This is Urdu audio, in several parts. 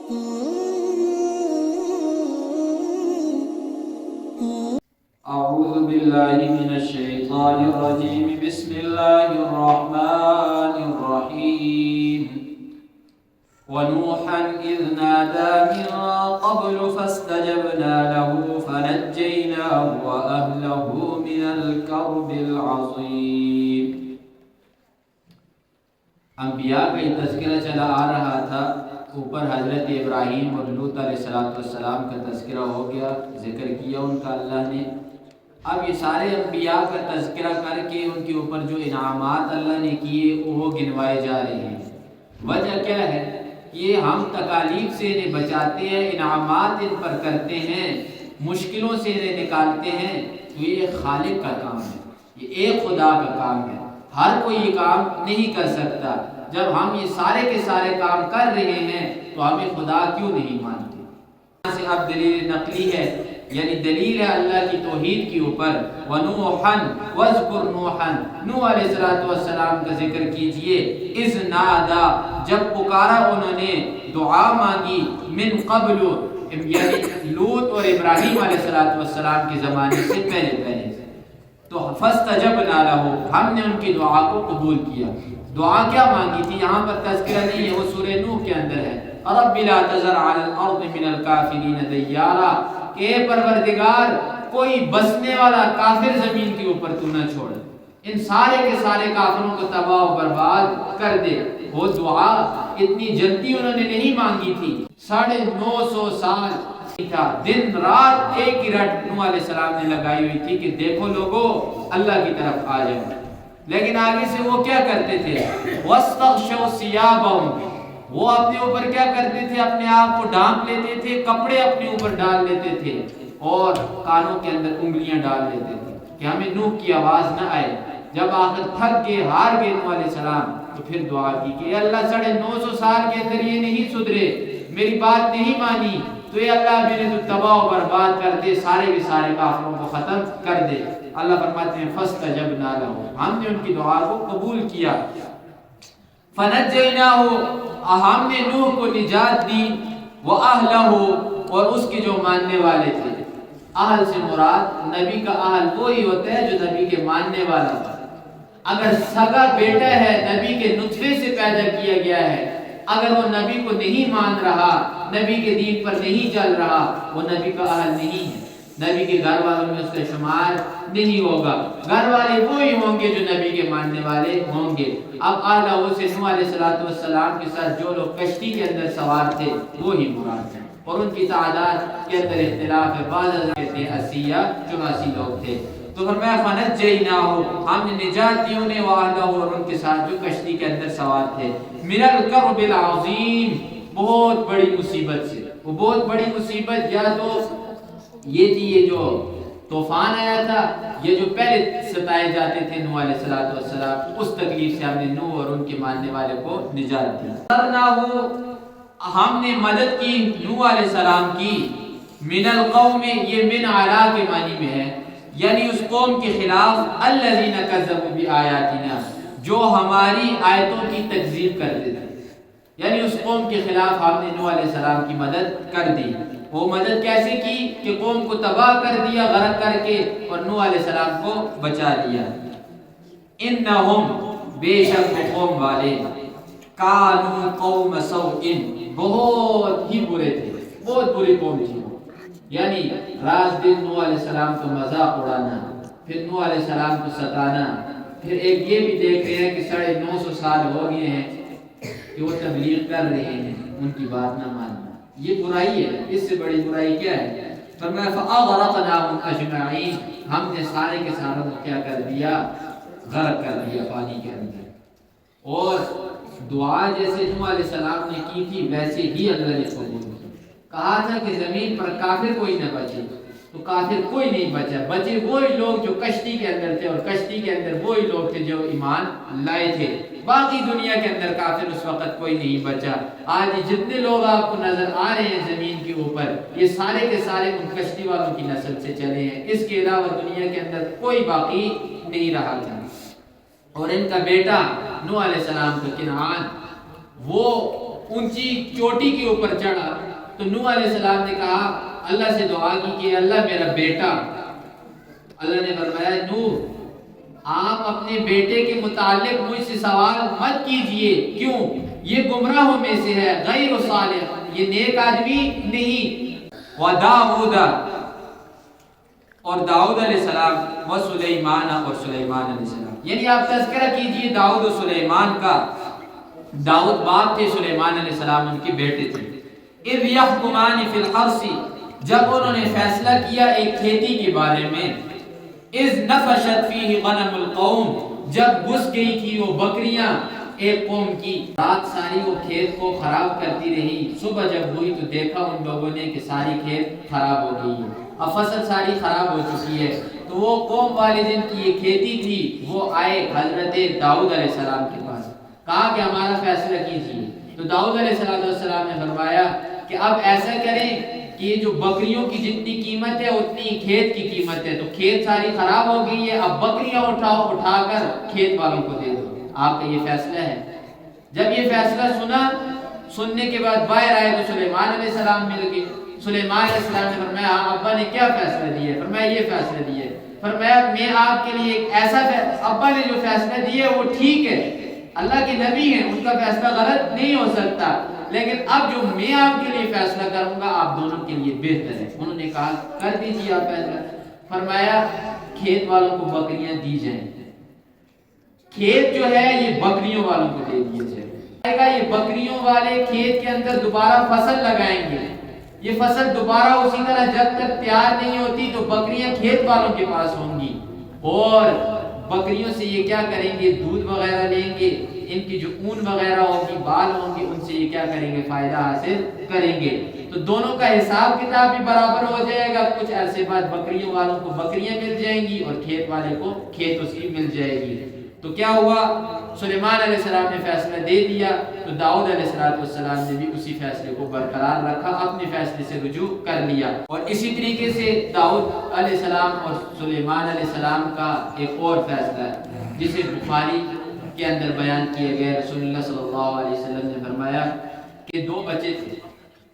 أعوذ بالله من الشيطان الرجيم بسم الله الرحمن الرحيم ونوحا إذ نادى من قبل فاستجبنا له فنجيناه وأهله من الكرب العظيم. انبیاء کا یہ تذکرہ چلا آ رہا تھا. اوپر حضرت ابراہیم اور لوط علیہ السلام کا تذکرہ ہو گیا، ذکر کیا ان کا اللہ نے. اب یہ سارے انبیاء کا تذکرہ کر کے ان کے اوپر جو انعامات اللہ نے کیے وہ گنوائے جا رہے ہیں. وجہ کیا ہے؟ یہ ہم تکالیف سے انہیں بچاتے ہیں، انعامات ان پر کرتے ہیں، مشکلوں سے انہیں نکالتے ہیں. تو یہ خالق کا کام ہے، یہ ایک خدا کا کام ہے. ہر کوئی یہ کام نہیں کر سکتا. جب ہم یہ سارے کے سارے کام کر رہے ہیں تو ہمیں خدا کیوں نہیں مانتے؟ یہاں سے اب دلیل نقلی ہے، یعنی دلیل ہے اللہ کی توحید کے اوپر. وَنُوحًا وَاذْكُرْ نُوحًا، نوح علیہ السلام کا ذکر کیجئے. اِذْ نَادَى، جب پکارا انہوں نے، دعا مانگی. من قبل، یعنی لوط اور ابراہیم علیہ السلام کے زمانے سے پہلے تو فَاسْتَجَبْنَا لَهُ، ہم نے ان کی دعا کو قبول کیا. دعا کیا مانگی تھی؟ یہاں پر تذکرہ نہیں ہے، وہ سورہ نوح کے اندر ہے. رب لا تذر علی الارض من الکافرین دیارا، کہ پروردگار کوئی بسنے والا کافر زمین کے اوپر تو نہ چھوڑ، ان سارے کے سارے کافروں کو تباہ و برباد کر دے. وہ دعا اتنی جلدی انہوں نے نہیں مانگی تھی. 950 سال تھا، دن رات ایک ہی رٹ نوح علیہ السلام نے لگائی ہوئی تھی کہ دیکھو لوگو اللہ کی طرف آ جاؤ. لیکن آگے سے وہ کیا کرتے تھے؟ وَاسْتَغْشَوْا ثِيَابَهُمْ، وہ اپنے اوپر کیا کرتے تھے؟ اپنے آپ کو ڈھانپ لیتے تھے، کپڑے اپنے اوپر ڈال لیتے تھے اور کانوں کے اندر انگلیاں ڈال لیتے تھے کہ ہمیں نوح کی آواز نہ آئے. جب آخر تھک گئے، ہار گئے نوح علیہ السلام، تو پھر دعا کی کہ اے اللہ 950 سال کے اندر یہ نہیں سدھرے، میری بات نہیں مانی، تو اے اللہ میرے تو تباہ و برباد کر دے، سارے کے سارے کافروں کو ختم کر دے. اللہ فرماتے ہیں فاستجبنا له، ہم نے ان کی دعا کو قبول کیا. فنجیناہ، ہم نے نوح کو نجات دی. واہلہ، اور اس کے جو ماننے والے تھے. اہل سے مراد نبی کا اہل وہی ہوتا ہے جو نبی کے ماننے والا تھا. اگر سگا بیٹا ہے، نبی کے نطفے سے پیدا کیا گیا ہے، اگر وہ نبی کو نہیں مان رہا، نبی کے دین پر نہیں چل رہا، وہ نبی کا اہل نہیں ہے. نبی کے گھر والوں میں اس کا شمار نہیں ہوگا. گھر والے وہی ہوں گے جو نبی کے ماننے والے ہوں گے. اب اعلیٰ سے نوح علیہ السلام کے ساتھ جو لوگ کشتی کے اندر سوار تھے وہی مراد ہیں، اور ان کی تعداد کے اندر اختلاف ہے. بعض حضرات کہتے ہیں 80 یا 84 لوگ تھے. تو فرمایا فنجیناہ، ہم نے نجات دی انہیں، وَأَهْلَهُ، اور ان کے ساتھ جو کشتی کے اندر سوار تھے. مِنَ الْكَرْبِ الْعَظِيمِ، بہت بڑی مصیبت سے. وہ بہت بڑی مصیبت یا تو یہ تھی، یہ جو طوفان آیا تھا، یہ جو پہلے ستائے جاتے تھے نوح علیہ السلام، اس تکلیف سے ہم نے نوح اور ان کے ماننے والے کو نجات دی. ہم نے مدد کی نوح علیہ السلام کی. من القوم، یہ من علا کے معنی میں ہے، یعنی اس قوم کے خلاف. الذین کذبوا بآیاتنا، جو ہماری آیتوں کی تکذیب کرتے تھے، یعنی اس قوم کے خلاف ہم نے نوح علیہ السلام کی مدد کر دی. وہ مدد کیسے کی کہ قوم کو تباہ کر دیا غرق کر کے، اور نوح علیہ السلام کو بچا لیا. انہم، بے شک قوم والے، کانوا قوم سوء، بہت ہی برے تھے، بہت بری قوم تھی. یعنی رات دن نوح علیہ السلام کو مذاق اڑانا، پھر نوح علیہ السلام کو ستانا. پھر ایک یہ بھی دیکھ رہے ہیں کہ 950 سال ہو گئے ہیں کہ وہ تبلیغ کر رہے ہیں، ان کی بات نہ ماننا. یہ برائی ہے، اس سے بڑی برائی کیا ہے؟ فرمایا فَأَغْرَقْنَاهُمْ أَجْمَعِينَ، ہم نے سارے کے ساروں کو کیا کر دیا؟ غرق کر دیا پانی کے اندر. اور دعا جیسے نوح علیہ السلام نے کی تھی ویسے ہی اللہ نے قبول کی. کہا تھا کہ زمین پر کافر کوئی نہ بچے، تو کافر کوئی نہیں بچا. بچے وہی لوگ جو کشتی کے اندر تھے، اور کشتی کے اندر وہی لوگ تھے جو ایمان لائے تھے. باقی دنیا کے اندر کافر اس وقت کوئی نہیں بچا. آج جتنے لوگ آپ کو نظر آ رہے ہیں زمین کے اوپر، یہ سارے کے سارے ان کشتی والوں کی نسل سے چلے ہیں. اس کے علاوہ دنیا کے اندر کوئی باقی نہیں رہا تھا. اور ان کا بیٹا نوح علیہ السلام کا کنعان، وہ اونچی چوٹی کے اوپر چڑھا تو نوح علیہ السلام نے کہا اللہ سے دعا کی کہ اللہ میرا بیٹا، اللہ نے فرمایا نوح آپ اپنے بیٹے کے متعلق مجھ سے سوال مت کیجئے، کیوں؟ یہ گمراہوں میں سے ہے، غیر صالح، یہ نیک آدمی نہیں۔ وَدَاوُدَ، اور داؤد علیہ السلام، وَسُلَيْمَانَ، اور سلیمان علیہ السلام، یعنی آپ تذکرہ کیجئے داؤد و سلیمان کا۔ داؤد باپ تھے، سلیمان علیہ السلام ان کے بیٹے تھے۔ اِذْ يَحْكُمَانِ فِي الْحَرْثِ، جب انہوں نے فیصلہ کیا ایک کھیتی کے بارے میں۔ اِذْ نَفَشَتْ فِيهِ غَنَمُ الْقَوْمِ، جب گھس گئی تھی وہ بکریاں ایک قوم کی، رات ساری وہ کھیت کو خراب کرتی رہی، صبح جب ہوئی تو دیکھا ان لوگوں نے کہ ساری کھیت خراب ہو گئی ہے، اب فصل ساری خراب ہو چکی ہے۔ تو وہ قوم والے جن کی یہ کھیتی تھی وہ آئے حضرت داؤد علیہ السلام کے پاس، کہا کہ ہمارا فیصلہ کیجیے۔ تو داؤد علیہ السلام نے فرمایا کہ اب ایسا کریں کہ یہ جو بکریوں کی جتنی قیمت ہے اتنی کھیت کی قیمت ہے، تو کھیت ساری خراب ہو گئی ہے، اب بکریاں اٹھا کر کھیت والوں کو دے دو، آپ کا یہ فیصلہ ہے۔ جب یہ فیصلہ سننے کے بعد باہر آئے تو سلیمان علیہ السلام مل گئے۔ سلیمان علیہ السلام نے فرمایا ابا نے کیا فیصلہ دیا ہے؟ فرمایا یہ فیصلہ دیا ہے۔ فرمایا میں آپ کے لیے ایک ایسا ابا نے جو فیصلہ دیا ہے وہ ٹھیک ہے، اللہ کے نبی ہیں، ان کا فیصلہ غلط نہیں ہو سکتا، لیکن اب جو میں آپ کے لیے فیصلہ کروں گا آپ دونوں کے لیے بہتر ہے۔ انہوں نے کہا کر دیجیے آپ فیصلہ۔ فرمایا کھیت والوں کو بکریاں دی جائیں، کھیت جو ہے یہ بکریوں والوں کو دے دیا جائے، یہ بکریوں والے کھیت کے اندر دوبارہ فصل لگائیں گے، یہ فصل دوبارہ اسی طرح جب تک تیار نہیں ہوتی تو بکریاں کھیت والوں کے پاس ہوں گی، اور بکریوں سے یہ کیا کریں گے؟ دودھ وغیرہ لیں گے، ان کی جو اون وغیرہ ہوگی، بال ہوں گے، ان سے یہ کیا کریں گے؟ فائدہ حاصل کریں گے۔ تو دونوں کا حساب کتاب بھی برابر ہو جائے گا، کچھ عرصے بعد بکریوں والوں کو بکریاں مل جائیں گی اور کھیت والے کو کھیت اس کی مل جائے گی۔ تو کیا ہوا؟ سلیمان علیہ السلام نے فیصلہ دے دیا، تو داؤد علیہ السلام نے بھی اسی فیصلے کو برقرار رکھا، اپنے فیصلے سے رجوع کر لیا۔ اور اسی طریقے سے داؤد علیہ السلام اور سلیمان علیہ السلام کا ایک اور فیصلہ ہے جسے بخاری کے اندر بیان کیا گیا۔ رسول اللہ صلی اللہ علیہ وسلم نے فرمایا کہ دو بچے تھے،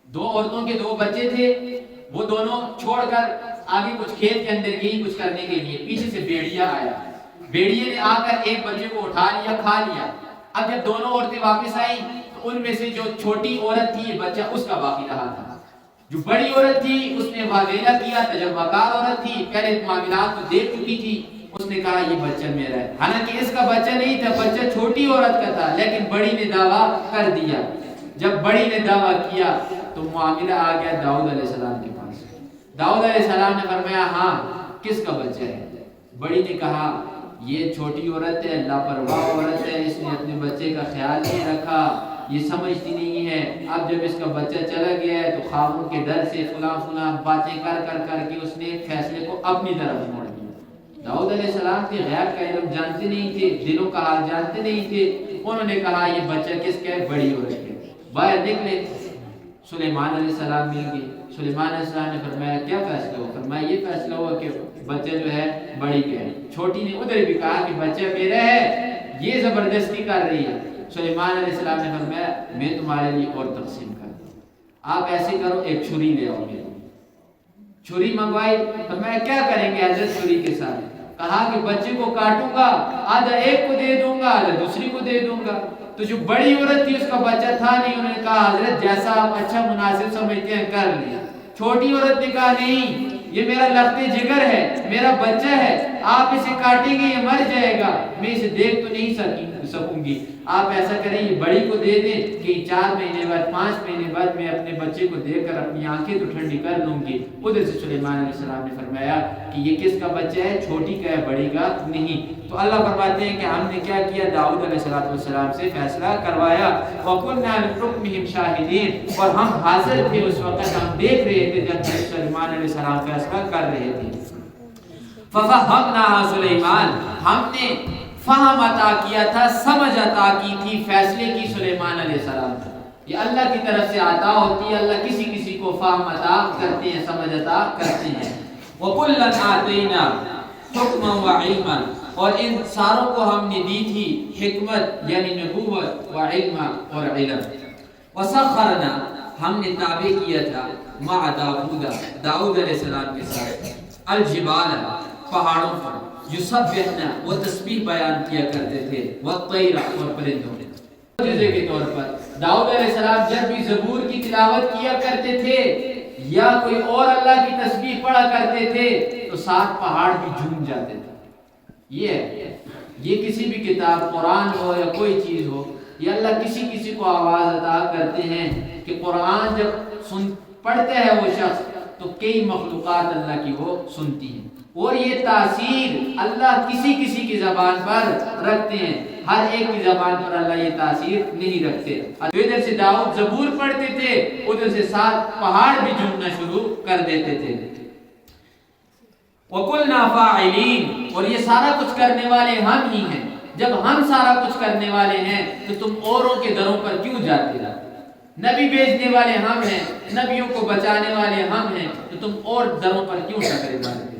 دو عورتوں کے دو بچے تھے، وہ دونوں چھوڑ کر آگے کچھ کھیت کے اندر گئی کچھ کرنے کے لیے، پیچھے سے بھیڑیا آیا، بھیڑیے نے آ کر ایک بچے کو اٹھا لیا، کھا لیا۔ اب جب دونوں عورتیں واپس آئیں تو ان میں سے جو چھوٹی عورت تھی یہ بچہ اس کا باقی رہا تھا، جو بڑی عورت تھی اس نے واویلا کیا، تجربہ کار عورت تھی، پہلے معاملات کو دیکھ چکی تھی، اس نے کہا یہ بچہ میرا ہے، حالانکہ اس کا بچہ نہیں تھا، بچہ چھوٹی عورت کا تھا، لیکن بڑی نے دعویٰ کر دیا۔ جب بڑی نے دعویٰ کیا تو معاملہ آ گیا داؤد علیہ السلام کے پاس۔ داؤد علیہ السلام نے فرمایا ہاں کس کا بچہ ہے؟ بڑی نے کہا یہ چھوٹی عورت ہے، لاپرواہ عورت ہے، اس نے اپنے بچے کا خیال نہیں رکھا، یہ سمجھتی نہیں ہے، اب جب اس کا بچہ چلا گیا ہے تو خوابوں کے ڈر سے فلاں باتیں کر کے اس نے فیصلے کو اپنی طرف موڑ دیا۔ داؤد علیہ السلام کے غیب کا علم جانتے نہیں تھے، دلوں کا حال جانتے نہیں تھے، انہوں نے کہا یہ بچہ کس کا ہے؟ بڑی عورت ہے۔ باہر نکلے، سلیمان علیہ السلام مل گئے، سلیمان علیہ السلام نے فرمایا کیا فیصلہ ہوا؟ فرمایا یہ فیصلہ ہوا کہ بچہ جو ہے بڑی کا ہے۔ چھوٹی نے ادھر بھی کہا کہ بچہ میرا ہے، یہ زبردستی کر رہی ہے۔ سلیمان علیہ السلام نے فرمایا میں تمہارے لیے اور تقسیم کر دوں، آپ ایسے کرو ایک چھری لے آؤ گے۔ چھری منگوائی، فرمایا کیا کریں گے حضرت چھری کے ساتھ؟ کہا کہ بچے کو کاٹوں گا، آدھا ایک کو دے دوں گا، آدھا دوسری کو دے دوں گا۔ تو جو بڑی عورت تھی اس کا بچہ تھا نہیں، انہوں نے کہا حضرت جیسا آپ اچھا مناسب سمجھتے ہیں کر لیں۔ چھوٹی عورت نے کہا نہیں یہ میرا لخت جگر ہے، میرا بچہ ہے، آپ اسے کاٹیں گے یہ مر جائے گا، میں اسے دیکھ تو نہیں سکوں گی، آپ ایسا کریں یہ بڑی کو دے دیں کہ 4 مہینے بعد 5 مہینے بعد میں اپنے بچے کو دیکھ کر اپنی آنکھیں تو ٹھنڈی کر لوں گی۔ ادھر سے سلیمان علیہ السلام نے فرمایا کہ یہ کس کا بچہ ہے؟ چھوٹی کا ہے، بڑی کا نہیں۔ تو اللہ فرماتے ہیں کہ ہم نے کیا کیا؟ داؤد علیہ السلام سے فیصلہ کروایا۔ وَقُلْنَا لِحُكْمِهِمْ شَاهِدِينَ، اور ہم حاضر تھے اس وقت، ہم دیکھ رہے تھے جب سلیمان علیہ السلام فیصلہ کر رہے تھے۔ فَفَهَّمْنَاهَا سُلَيْمَانَ، ہم نے فہم عطا کیا تھا، سمجھ عطا کی تھی فیصلے کی سلیمان علیہ السلام کو۔ یہ اللہ کی طرف سے عطا ہوتی ہے، اللہ کسی کو فہم عطا کرتے ہیں، سمجھ عطا کرتے ہیں۔ وَكُلًّا آتَيْنَا حُكْمًا وَعِلْمًا، اور ان ساروں کو ہم نے دی تھی حکمت یعنی نبوت، وعلم اور علم۔ وسخرنا ہم نے تابع کیا تھا مع داؤد داؤد علیہ السلام کے ساتھ الجبال پہاڑوں پر یسبحنا وہ تسبیح بیان کیا کرتے تھے والطیر اور پرندوں نے معجزے کے طور پر داؤد علیہ السلام جب بھی زبور کی تلاوت کیا کرتے تھے یا کوئی اور اللہ کی تسبیح پڑھا کرتے تھے تو ساتھ پہاڑ بھی جھوم جاتے تھے۔ یہ کسی بھی کتاب قرآن ہو یا کوئی چیز ہو، یہ اللہ کسی کو آواز عطا کرتے ہیں کہ قرآن جب پڑھتے ہیں وہ شخص تو کئی مخلوقات اللہ کی وہ سنتی ہیں، اور یہ تاثیر اللہ کسی کی زبان پر رکھتے ہیں، ہر ایک کی زبان پر اللہ یہ تاثیر نہیں رکھتے۔ ادھر سے داؤد زبور پڑھتے تھے، ادھر سے ساتھ پہاڑ بھی جھومنا شروع کر دیتے تھے۔ وَقُلْنَا فَاعِلِينَ اور یہ سارا کچھ کرنے والے ہم ہی ہیں۔ جب ہم سارا کچھ کرنے والے ہیں تو تم اوروں کے دروں پر کیوں جاتے رہتے؟ نبی بھیجنے والے ہم ہیں، نبیوں کو بچانے والے ہم ہیں، تو تم اور دروں پر کیوں ٹکرے مارتے؟